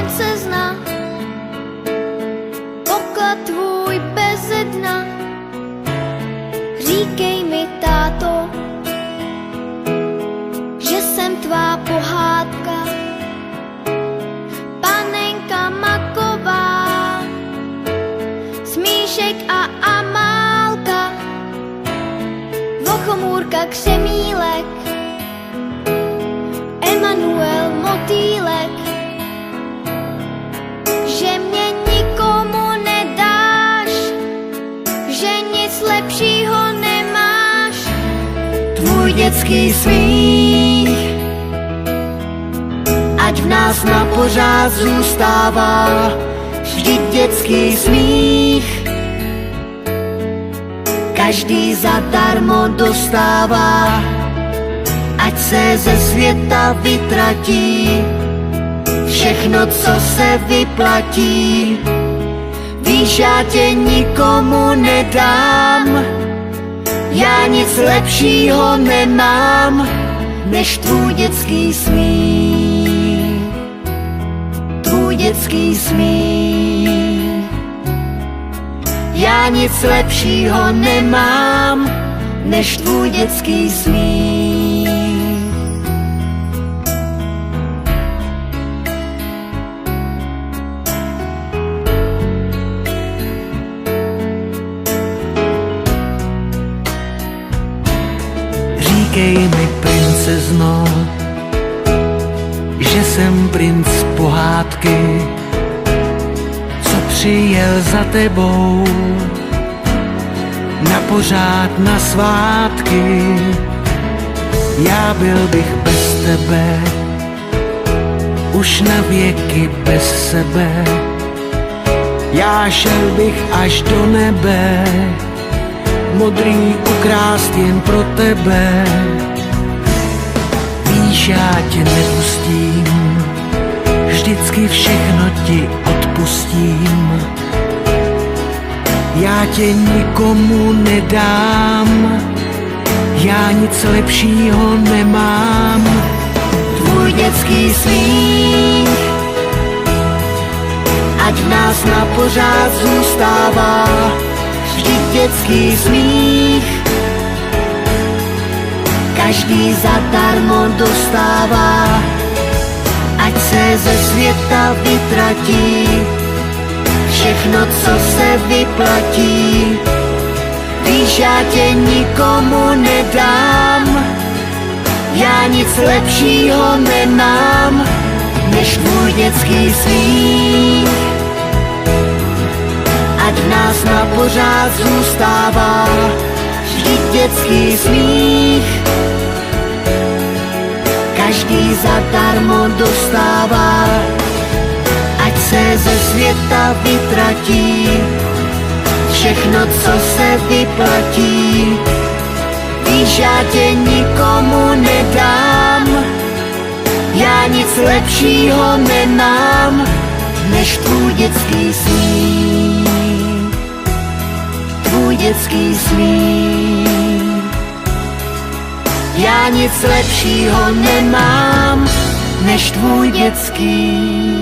princezna, poklad tvůj beze dna. Říkej mi, táto, že jsem tvá pohádka, panenka maková, Smíšek a Amálka, Vochomůrka Křemílek, Emanuel Motýlek, že mě nikomu nedáš, že nic lepšího nemáš. Tvůj dětský smích, ať v nás na pořád zůstává, vždyť dětský smích každý zadarmo dostává. Ať se ze světa vytratí všechno, co se vyplatí. Víš, já tě nikomu nedám, já nic lepšího nemám, než tvůj dětský smích. Tvůj dětský smích. Já nic lepšího nemám, než tvůj dětský smích. Říkej mi, princezno, že jsem princ pohádky, co přijel za tebou na pořád na svátky. Já byl bych bez tebe, už na věky bez sebe. Já šel bych až do nebe, modrý ukrást jen pro tebe. Víš, já tě nepustím, vždycky všechno ti odpustím. Já tě nikomu nedám, já nic lepšího nemám. Tvůj dětský smích, ať v nás na pořád zůstává, vždyť dětský smích každý zadarmo dostává. Ať se ze světa vytratí všechno, co se vyplatí. Víš, já tě nikomu nedám, já nic lepšího nemám, než tvůj dětský smích. Ať v nás na pořád zůstává, vždyť dětský smích každý zadarmo dostává. Ať se ze světa vytratí všechno, co se vyplatí. Víš, já tě nikomu nedám, já nic lepšího nemám, než tvůj dětský smích. Tvůj dětský smích. Já nic lepšího nemám, než tvůj dětský